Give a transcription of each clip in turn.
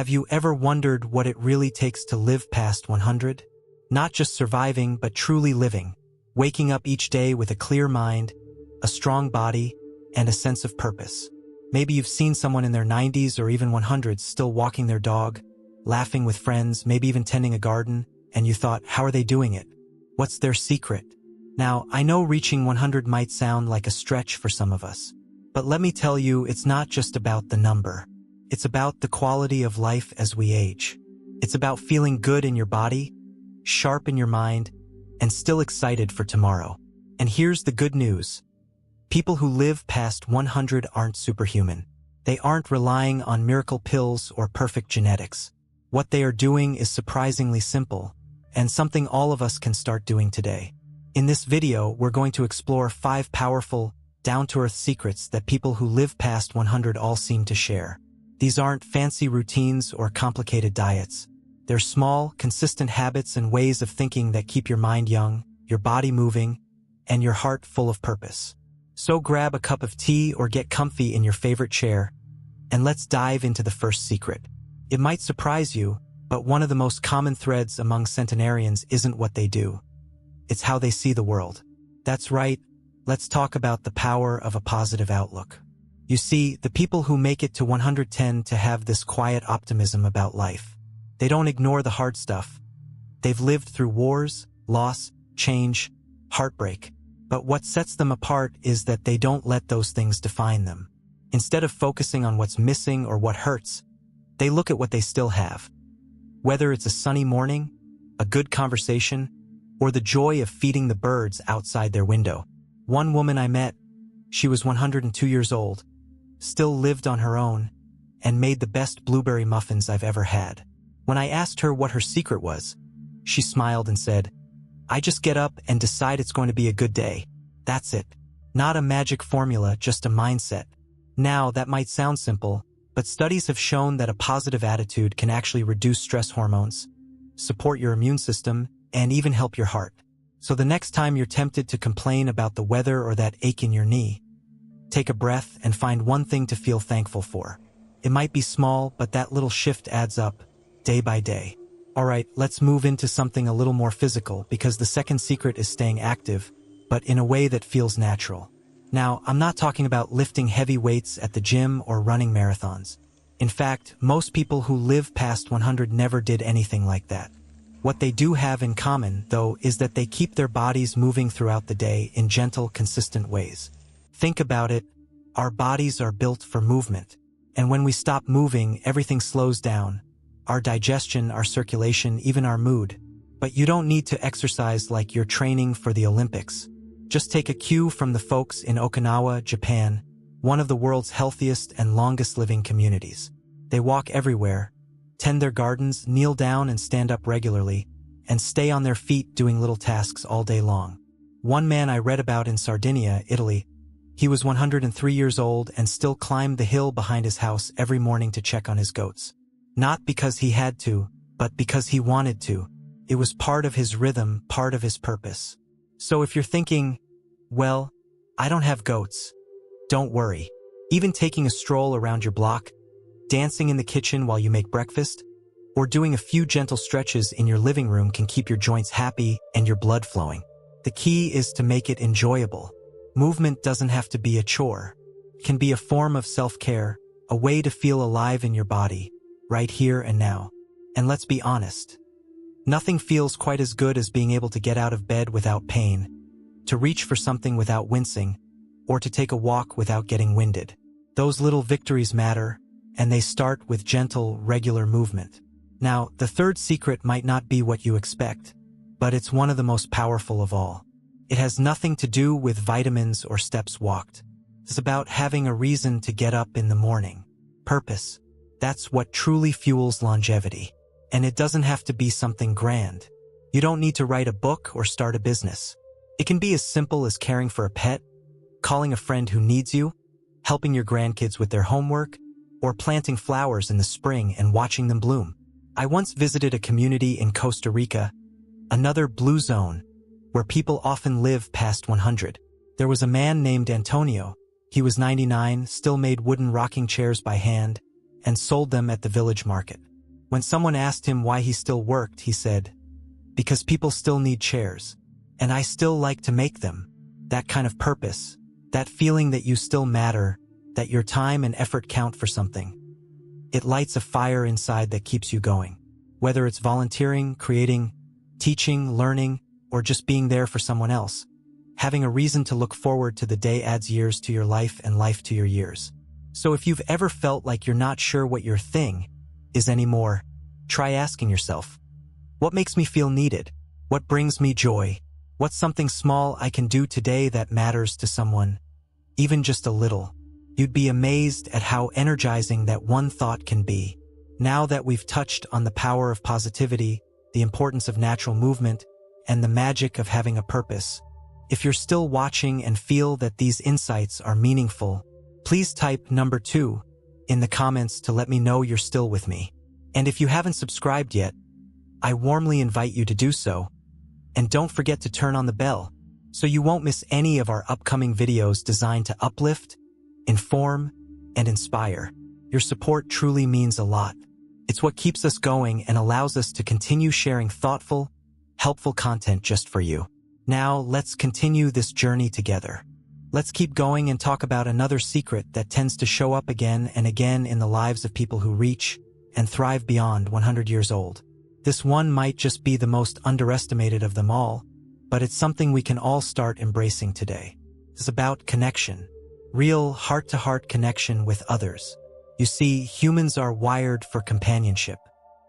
Have you ever wondered what it really takes to live past 100? Not just surviving, but truly living. Waking up each day with a clear mind, a strong body, and a sense of purpose. Maybe you've seen someone in their 90s or even 100s still walking their dog, laughing with friends, maybe even tending a garden, and you thought, how are they doing it? What's their secret? Now, I know reaching 100 might sound like a stretch for some of us, but let me tell you, it's not just about the number. It's about the quality of life as we age. It's about feeling good in your body, sharp in your mind, and still excited for tomorrow. And here's the good news. People who live past 100 aren't superhuman. They aren't relying on miracle pills or perfect genetics. What they are doing is surprisingly simple, and something all of us can start doing today. In this video, we're going to explore 5 powerful, down-to-earth secrets that people who live past 100 all seem to share. These aren't fancy routines or complicated diets. They're small, consistent habits and ways of thinking that keep your mind young, your body moving, and your heart full of purpose. So grab a cup of tea or get comfy in your favorite chair, and let's dive into the first secret. It might surprise you, but one of the most common threads among centenarians isn't what they do. It's how they see the world. That's right, let's talk about the power of a positive outlook. You see, the people who make it to 100 tend to have this quiet optimism about life. They don't ignore the hard stuff. They've lived through wars, loss, change, heartbreak. But what sets them apart is that they don't let those things define them. Instead of focusing on what's missing or what hurts, they look at what they still have. Whether it's a sunny morning, a good conversation, or the joy of feeding the birds outside their window. One woman I met, she was 102 years old, still lived on her own, and made the best blueberry muffins I've ever had. When I asked her what her secret was, she smiled and said, "I just get up and decide it's going to be a good day. That's it. Not a magic formula, just a mindset." Now, that might sound simple, but studies have shown that a positive attitude can actually reduce stress hormones, support your immune system, and even help your heart. So the next time you're tempted to complain about the weather or that ache in your knee, take a breath and find one thing to feel thankful for. It might be small, but that little shift adds up, day by day. Alright, let's move into something a little more physical, because the second secret is staying active, but in a way that feels natural. Now, I'm not talking about lifting heavy weights at the gym or running marathons. In fact, most people who live past 100 never did anything like that. What they do have in common, though, is that they keep their bodies moving throughout the day in gentle, consistent ways. Think about it, our bodies are built for movement, and when we stop moving, everything slows down. Our digestion, our circulation, even our mood. But you don't need to exercise like you're training for the Olympics. Just take a cue from the folks in Okinawa, Japan, one of the world's healthiest and longest-living communities. They walk everywhere, tend their gardens, kneel down and stand up regularly, and stay on their feet doing little tasks all day long. One man I read about in Sardinia, Italy, he was 103 years old and still climbed the hill behind his house every morning to check on his goats. Not because he had to, but because he wanted to. It was part of his rhythm, part of his purpose. So if you're thinking, well, I don't have goats, don't worry. Even taking a stroll around your block, dancing in the kitchen while you make breakfast, or doing a few gentle stretches in your living room can keep your joints happy and your blood flowing. The key is to make it enjoyable. Movement doesn't have to be a chore. It can be a form of self-care, a way to feel alive in your body, right here and now. And let's be honest, nothing feels quite as good as being able to get out of bed without pain, to reach for something without wincing, or to take a walk without getting winded. Those little victories matter, and they start with gentle, regular movement. Now, the third secret might not be what you expect, but it's one of the most powerful of all. It has nothing to do with vitamins or steps walked. It's about having a reason to get up in the morning. Purpose. That's what truly fuels longevity. And it doesn't have to be something grand. You don't need to write a book or start a business. It can be as simple as caring for a pet, calling a friend who needs you, helping your grandkids with their homework, or planting flowers in the spring and watching them bloom. I once visited a community in Costa Rica, another blue zone, where people often live past 100. There was a man named Antonio. He was 99, still made wooden rocking chairs by hand, and sold them at the village market. When someone asked him why he still worked, he said, "Because people still need chairs, and I still like to make them." That kind of purpose, that feeling that you still matter, that your time and effort count for something. It lights a fire inside that keeps you going. Whether it's volunteering, creating, teaching, learning, or just being there for someone else, having a reason to look forward to the day adds years to your life and life to your years. So if you've ever felt like you're not sure what your thing is anymore, try asking yourself, what makes me feel needed? What brings me joy? What's something small I can do today that matters to someone? Even just a little. You'd be amazed at how energizing that one thought can be. Now that we've touched on the power of positivity, the importance of natural movement, and the magic of having a purpose, if you're still watching and feel that these insights are meaningful, please type number 2 in the comments to let me know you're still with me. And if you haven't subscribed yet, I warmly invite you to do so. And don't forget to turn on the bell so you won't miss any of our upcoming videos designed to uplift, inform, and inspire. Your support truly means a lot. It's what keeps us going and allows us to continue sharing thoughtful, helpful content just for you. Now, let's continue this journey together. Let's keep going and talk about another secret that tends to show up again and again in the lives of people who reach and thrive beyond 100 years old. This one might just be the most underestimated of them all, but it's something we can all start embracing today. It's about connection, real heart-to-heart connection with others. You see, humans are wired for companionship.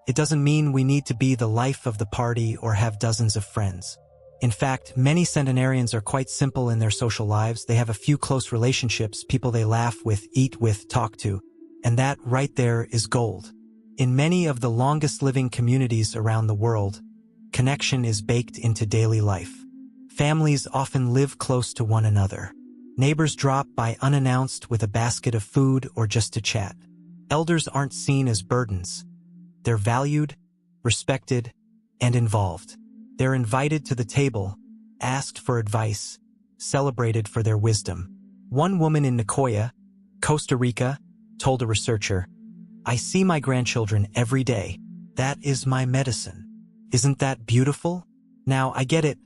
It doesn't mean we need to be the life of the party or have dozens of friends. In fact, many centenarians are quite simple in their social lives. They have a few close relationships, people they laugh with, eat with, talk to, and that right there is gold. In many of the longest-living communities around the world, connection is baked into daily life. Families often live close to one another. Neighbors drop by unannounced with a basket of food or just to chat. Elders aren't seen as burdens. They're valued, respected, and involved. They're invited to the table, asked for advice, celebrated for their wisdom. One woman in Nicoya, Costa Rica, told a researcher, "I see my grandchildren every day. That is my medicine." Isn't that beautiful? Now, I get it.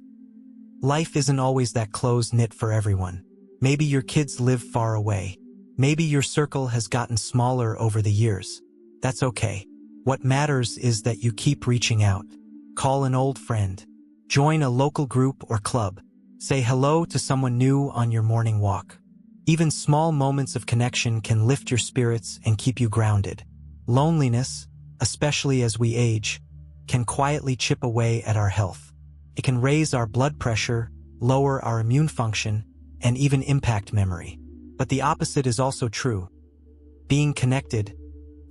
Life isn't always that close-knit for everyone. Maybe your kids live far away. Maybe your circle has gotten smaller over the years. That's okay. What matters is that you keep reaching out. Call an old friend. Join a local group or club. Say hello to someone new on your morning walk. Even small moments of connection can lift your spirits and keep you grounded. Loneliness, especially as we age, can quietly chip away at our health. It can raise our blood pressure, lower our immune function, and even impact memory. But the opposite is also true. Being connected,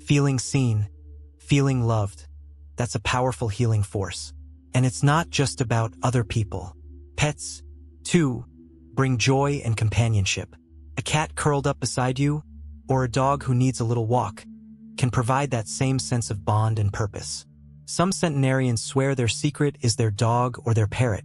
feeling seen, feeling loved, that's a powerful healing force. And it's not just about other people. Pets, too, bring joy and companionship. A cat curled up beside you, or a dog who needs a little walk, can provide that same sense of bond and purpose. Some centenarians swear their secret is their dog or their parrot.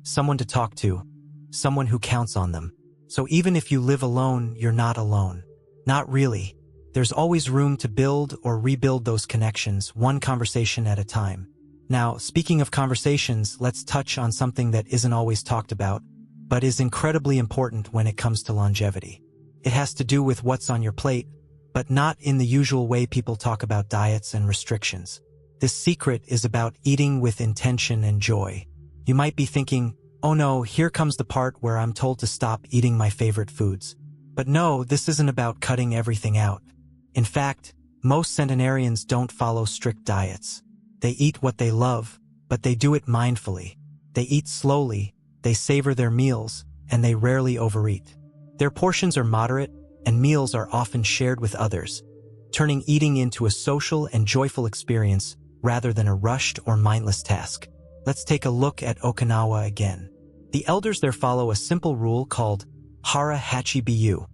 Someone to talk to, someone who counts on them. So even if you live alone, you're not alone. Not really. There's always room to build or rebuild those connections, one conversation at a time. Now, speaking of conversations, let's touch on something that isn't always talked about, but is incredibly important when it comes to longevity. It has to do with what's on your plate, but not in the usual way people talk about diets and restrictions. This secret is about eating with intention and joy. You might be thinking, oh no, here comes the part where I'm told to stop eating my favorite foods. But no, this isn't about cutting everything out. In fact, most centenarians don't follow strict diets. They eat what they love, but they do it mindfully. They eat slowly, they savor their meals, and they rarely overeat. Their portions are moderate, and meals are often shared with others, turning eating into a social and joyful experience rather than a rushed or mindless task. Let's take a look at Okinawa again. The elders there follow a simple rule called Hara Hachi Biyu,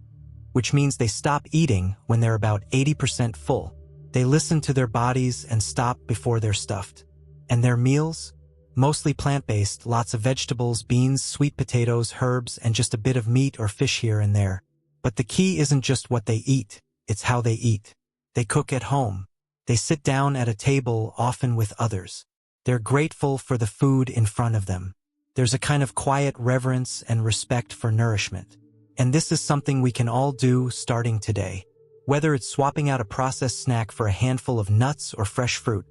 which means they stop eating when they're about 80% full. They listen to their bodies and stop before they're stuffed. And their meals? Mostly plant-based, lots of vegetables, beans, sweet potatoes, herbs, and just a bit of meat or fish here and there. But the key isn't just what they eat, it's how they eat. They cook at home. They sit down at a table, often with others. They're grateful for the food in front of them. There's a kind of quiet reverence and respect for nourishment. And this is something we can all do starting today. Whether it's swapping out a processed snack for a handful of nuts or fresh fruit,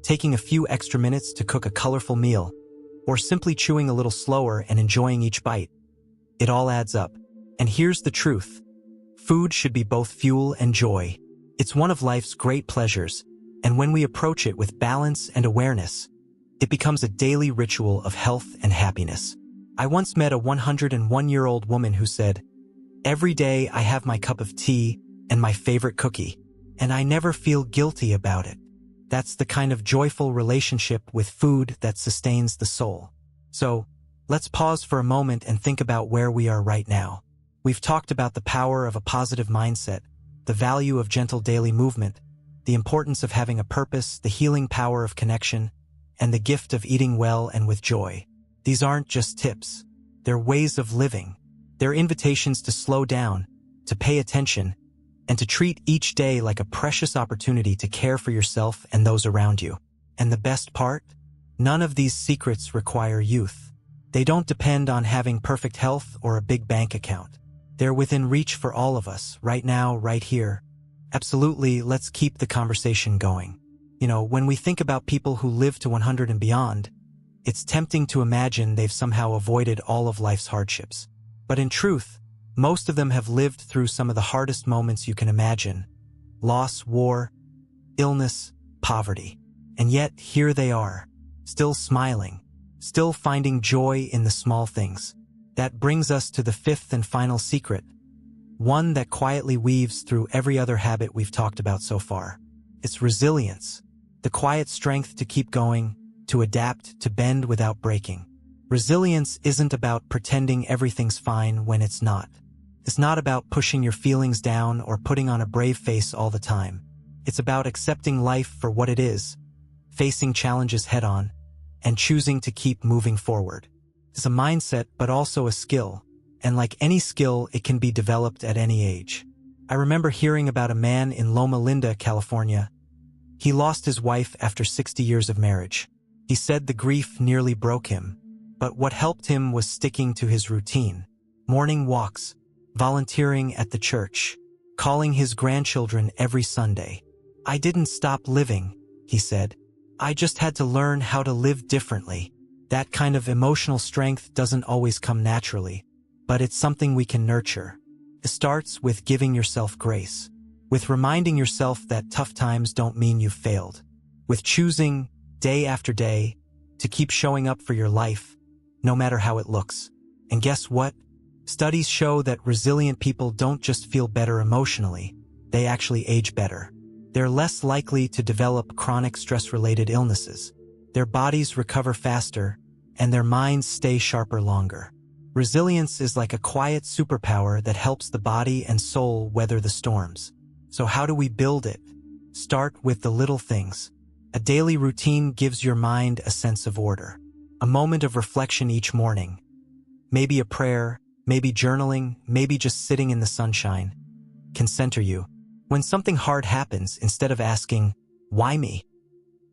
taking a few extra minutes to cook a colorful meal, or simply chewing a little slower and enjoying each bite, it all adds up. And here's the truth. Food should be both fuel and joy. It's one of life's great pleasures, and when we approach it with balance and awareness, it becomes a daily ritual of health and happiness. I once met a 101-year-old woman who said, "Every day I have my cup of tea and my favorite cookie, and I never feel guilty about it." That's the kind of joyful relationship with food that sustains the soul. So, let's pause for a moment and think about where we are right now. We've talked about the power of a positive mindset, the value of gentle daily movement, the importance of having a purpose, the healing power of connection, and the gift of eating well and with joy. These aren't just tips. They're ways of living. They're invitations to slow down, to pay attention, and to treat each day like a precious opportunity to care for yourself and those around you. And the best part? None of these secrets require youth. They don't depend on having perfect health or a big bank account. They're within reach for all of us, right now, right here. Absolutely, let's keep the conversation going. When we think about people who live to 100 and beyond, it's tempting to imagine they've somehow avoided all of life's hardships. But in truth, most of them have lived through some of the hardest moments you can imagine: loss, war, illness, poverty. And yet, here they are, still smiling, still finding joy in the small things. That brings us to the fifth and final secret, one that quietly weaves through every other habit we've talked about so far. It's resilience, the quiet strength to keep going, to adapt, to bend without breaking. Resilience isn't about pretending everything's fine when it's not. It's not about pushing your feelings down or putting on a brave face all the time. It's about accepting life for what it is, facing challenges head-on, and choosing to keep moving forward. It's a mindset, but also a skill. And like any skill, it can be developed at any age. I remember hearing about a man in Loma Linda, California. He lost his wife after 60 years of marriage. He said the grief nearly broke him, but what helped him was sticking to his routine. Morning walks, volunteering at the church, calling his grandchildren every Sunday. "I didn't stop living," he said. "I just had to learn how to live differently." That kind of emotional strength doesn't always come naturally, but it's something we can nurture. It starts with giving yourself grace, with reminding yourself that tough times don't mean you've failed, with choosing, day after day, to keep showing up for your life, no matter how it looks. And guess what? Studies show that resilient people don't just feel better emotionally, they actually age better. They're less likely to develop chronic stress-related illnesses. Their bodies recover faster, and their minds stay sharper longer. Resilience is like a quiet superpower that helps the body and soul weather the storms. So how do we build it? Start with the little things. A daily routine gives your mind a sense of order. A moment of reflection each morning. Maybe a prayer, maybe journaling, maybe just sitting in the sunshine, can center you. When something hard happens, instead of asking, "Why me?"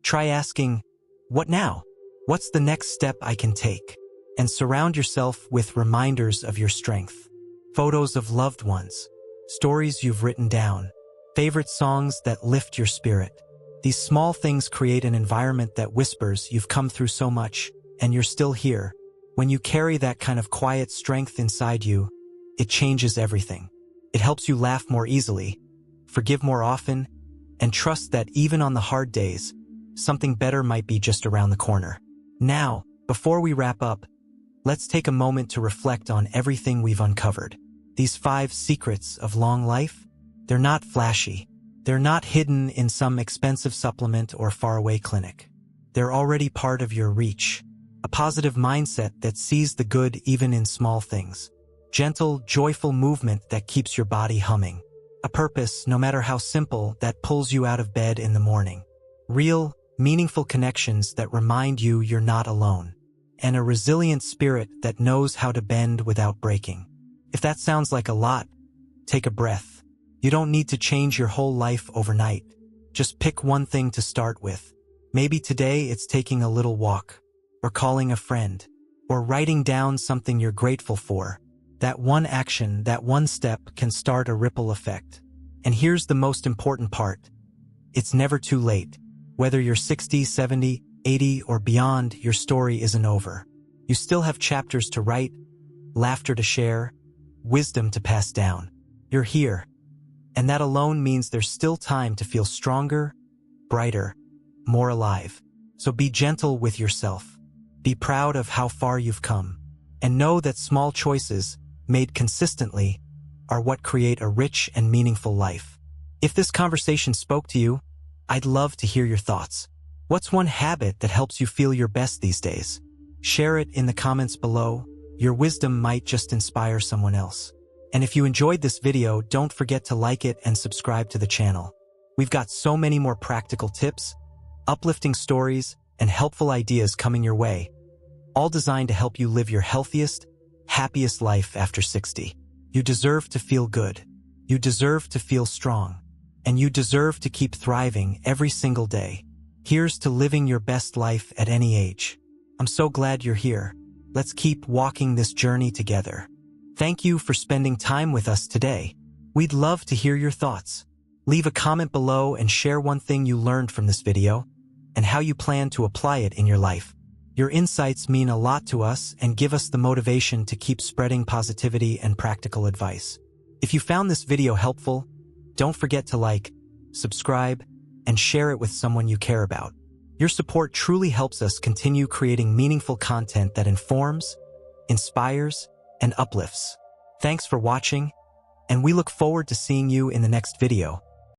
try asking, "What now? What's the next step I can take?" And surround yourself with reminders of your strength. Photos of loved ones, stories you've written down, favorite songs that lift your spirit. These small things create an environment that whispers you've come through so much, and you're still here. When you carry that kind of quiet strength inside you, it changes everything. It helps you laugh more easily, forgive more often, and trust that even on the hard days, something better might be just around the corner. Now, before we wrap up, let's take a moment to reflect on everything we've uncovered. These 5 secrets of long life, they're not flashy. They're not hidden in some expensive supplement or faraway clinic. They're already part of your reach. A positive mindset that sees the good even in small things. Gentle, joyful movement that keeps your body humming. A purpose, no matter how simple, that pulls you out of bed in the morning. Real, meaningful connections that remind you you're not alone. And a resilient spirit that knows how to bend without breaking. If that sounds like a lot, take a breath. You don't need to change your whole life overnight. Just pick one thing to start with. Maybe today it's taking a little walk, or calling a friend, or writing down something you're grateful for. That one action, that one step can start a ripple effect. And here's the most important part. It's never too late. Whether you're 60, 70, 80, or beyond, your story isn't over. You still have chapters to write, laughter to share, wisdom to pass down. You're here. And that alone means there's still time to feel stronger, brighter, more alive. So be gentle with yourself. Be proud of how far you've come. And know that small choices, made consistently, are what create a rich and meaningful life. If this conversation spoke to you, I'd love to hear your thoughts. What's one habit that helps you feel your best these days? Share it in the comments below. Your wisdom might just inspire someone else. And if you enjoyed this video, don't forget to like it and subscribe to the channel. We've got so many more practical tips, uplifting stories, and helpful ideas coming your way, all designed to help you live your healthiest, happiest life after 60. You deserve to feel good. You deserve to feel strong. And you deserve to keep thriving every single day. Here's to living your best life at any age. I'm so glad you're here. Let's keep walking this journey together. Thank you for spending time with us today. We'd love to hear your thoughts. Leave a comment below and share one thing you learned from this video and how you plan to apply it in your life. Your insights mean a lot to us and give us the motivation to keep spreading positivity and practical advice. If you found this video helpful, don't forget to like, subscribe, and share it with someone you care about. Your support truly helps us continue creating meaningful content that informs, inspires, and uplifts. Thanks for watching, and we look forward to seeing you in the next video.